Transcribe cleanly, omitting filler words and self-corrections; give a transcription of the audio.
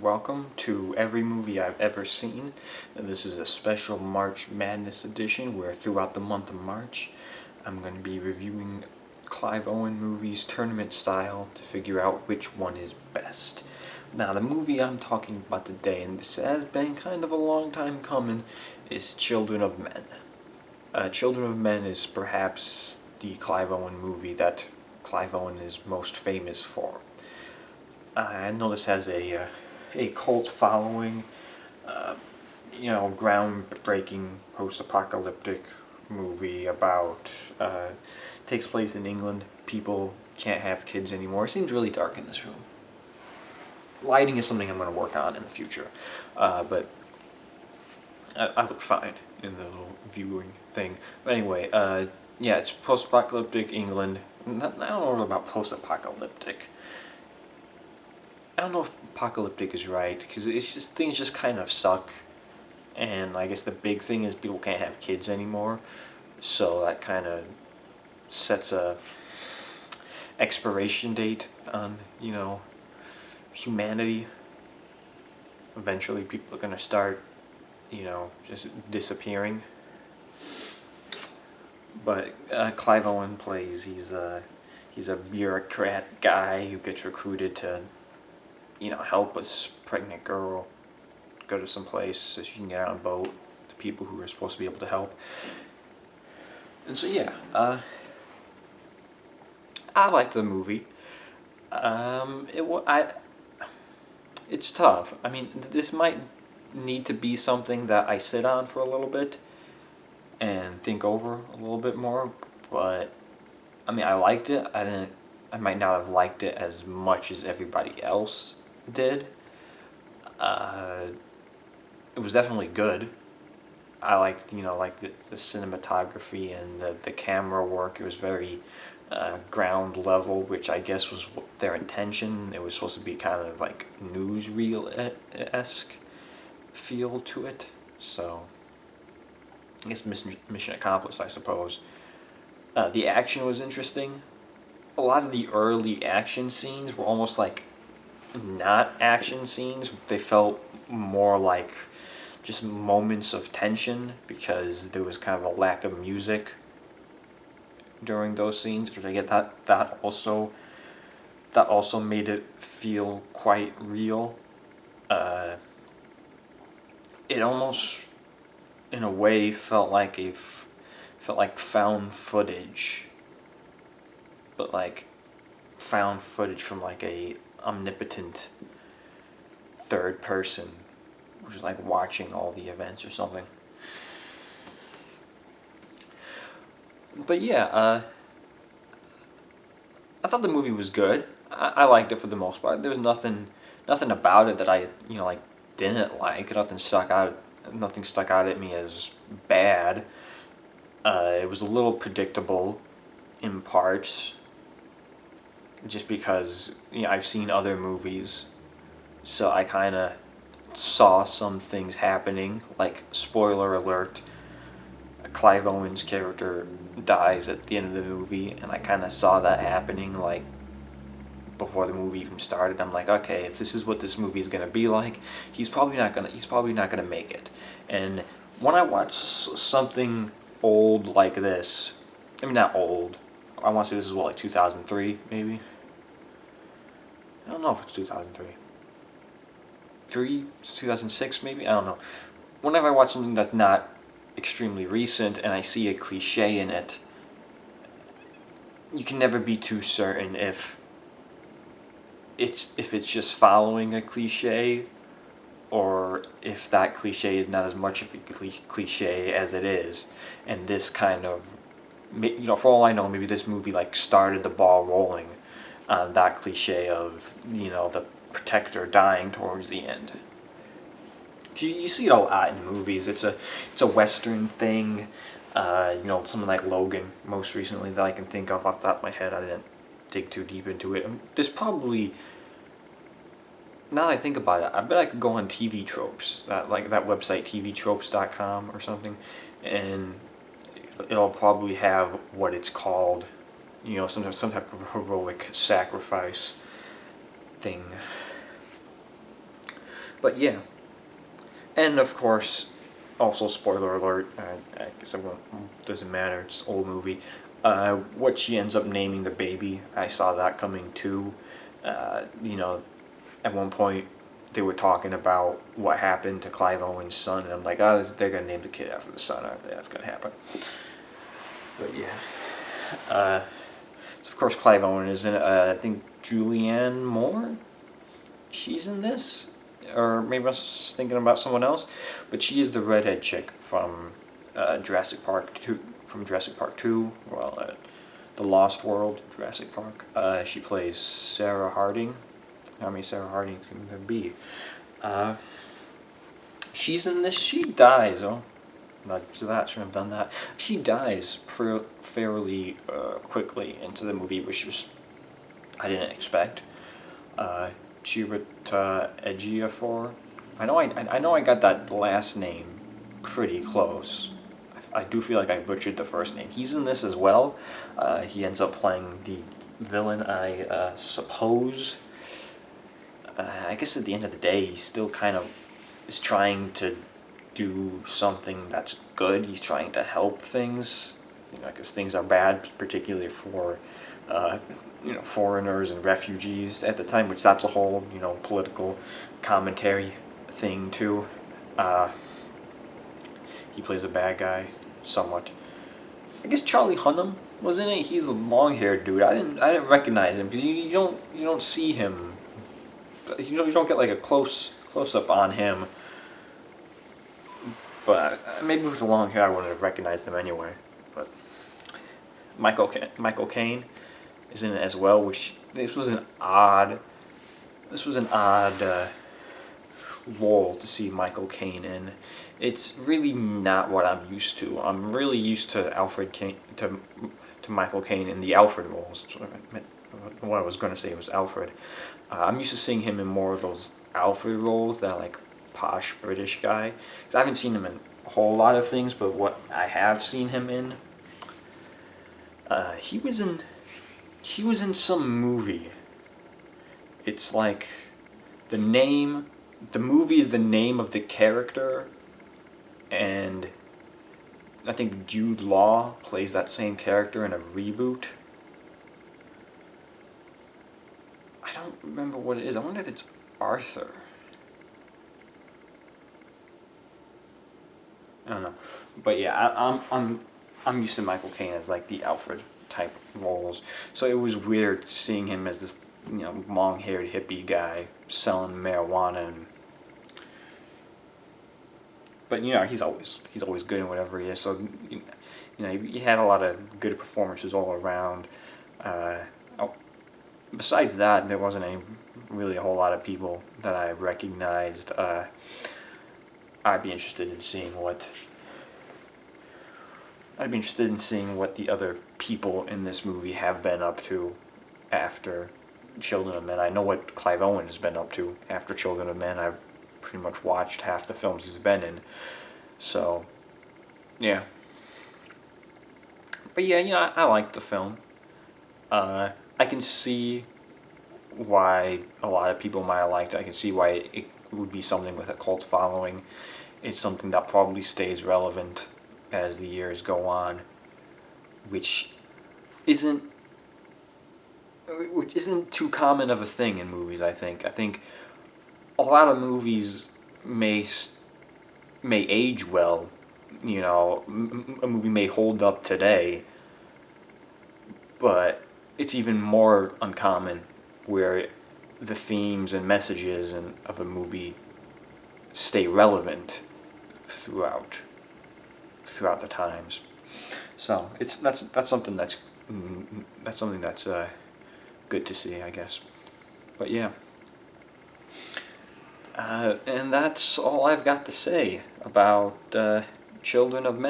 Welcome to every movie I've ever seen. This is a special March Madness edition where throughout the month of March I'm going to be reviewing Clive Owen movies tournament style to figure out which one is best. Now the movie I'm talking about today, and this has been kind of a long time coming, is Children of Men. Children of Men is perhaps the Clive Owen movie that Clive Owen is most famous for. I know this has a cult following, groundbreaking post-apocalyptic movie about, takes place in England. People can't have kids anymore. It seems really dark in this room. Lighting is something I'm going to work on in the future, but I look fine in the little viewing thing. But anyway, yeah, it's post-apocalyptic England. I don't know about post-apocalyptic. I don't know if apocalyptic is right, because it's just things just kind of suck, and I guess the big thing is people can't have kids anymore, so that kind of sets a expiration date on, humanity. Eventually people are going to start, just disappearing. But Clive Owen plays, he's a bureaucrat guy who gets recruited to help a pregnant girl go to some place so she can get on a boat to people who are supposed to be able to help. And so yeah, I liked the movie. It's tough. I mean, this might need to be something that I sit on for a little bit and think over a little bit more. But I mean, I liked it. I might not have liked it as much as everybody else did. It was definitely good. I liked, the cinematography and the camera work. It was very ground level, which I guess was their intention. It was supposed to be kind of like newsreel-esque feel to it. So, I guess mission accomplished, I suppose. The action was interesting. A lot of the early action scenes were almost like not action scenes. They felt more like just moments of tension because there was kind of a lack of music during those scenes, which I get that also made it feel quite real. It almost, in a way, felt like found footage, but like found footage from like a omnipotent third person, which is like watching all the events or something. But yeah, I thought the movie was good. I liked it for the most part. There was nothing about it that I didn't like. Nothing stuck out at me as bad. It was a little predictable in parts, just because I've seen other movies, so I kind of saw some things happening. Like, spoiler alert, Clive Owen's character dies at the end of the movie, and I kind of saw that happening like before the movie even started. I'm like, okay, if this is what this movie is gonna be like, he's probably not gonna make it. And when I watch something old like this, I mean, not old, I want to say this is what, like 2003 maybe. I don't know if it's 2003. 2006 maybe. I don't know. Whenever I watch something that's not extremely recent and I see a cliche in it, you can never be too certain if it's just following a cliche, or if that cliche is not as much of a cliche as it is. And this kind of, for all I know, maybe this movie like started the ball rolling on that cliche of the protector dying towards the end. You see it a lot in movies. It's a Western thing. Something like Logan, most recently, that I can think of off the top of my head. I didn't dig too deep into it. There's probably, now that I think about it, I bet I could go on TV Tropes, that website, tvtropes.com or something, and it'll probably have what it's called, some type of heroic sacrifice thing. But yeah, and of course, also spoiler alert. I guess it doesn't matter. It's an old movie. What she ends up naming the baby, I saw that coming too. You know, at one point they were talking about what happened to Clive Owen's son, and I'm like, oh, they're gonna name the kid after the son, aren't they? That's gonna happen. But yeah, so of course Clive Owen is in it. I think Julianne Moore, she's in this, or maybe I was thinking about someone else, but she is the redhead chick from Jurassic Park 2. From Jurassic Park 2, well, The Lost World, Jurassic Park. She plays Sarah Harding. How many Sarah Harding can there be? She's in this. She dies. Oh, not to that. Shouldn't have done that. She dies fairly quickly into the movie, which was I didn't expect. Chiwetel Ejiofor. I know I got that last name pretty close. I do feel like I butchered the first name. He's in this as well. He ends up playing the villain, I suppose. I guess at the end of the day, he still kind of is trying to do something that's good. He's trying to help things, because things are bad, particularly for foreigners and refugees at the time, which that's a whole political commentary thing too. He plays a bad guy, somewhat. I guess Charlie Hunnam was in it. He's a long-haired dude. I didn't recognize him because you don't see him. You don't get like a close up on him. But maybe with the long hair, I wouldn't have recognized him anyway. But Michael Caine is in it as well, which this was an odd role to see Michael Caine in. It's really not what I'm used to. I'm really used to Michael Caine in the Alfred roles. That's what I meant. What I was going to say was Alfred. I'm used to seeing him in more of those Alfred roles, that like posh British guy. 'Cause I haven't seen him in a whole lot of things, but what I have seen him in, he was in some movie. It's like the movie is the name of the character, and I think Jude Law plays that same character in a reboot. I don't remember what it is. I wonder if it's Arthur. I don't know, but yeah, I'm used to Michael Caine as like the Alfred type roles, so it was weird seeing him as this long-haired hippie guy selling marijuana. But he's always good in whatever he is. So he had a lot of good performances all around. Besides that, there wasn't really a whole lot of people that I recognized. I'd be interested in seeing what the other people in this movie have been up to after Children of Men. I know what Clive Owen has been up to after Children of Men. I've pretty much watched half the films he's been in. So, yeah. But yeah, I like the film. I can see why a lot of people might have liked it. I can see why it would be something with a cult following. It's something that probably stays relevant as the years go on, which isn't too common of a thing in movies. I think a lot of movies may age well. A movie may hold up today, but it's even more uncommon where the themes and messages of a movie stay relevant throughout the times. So that's something that's good to see, I guess. But yeah, and that's all I've got to say about Children of Men.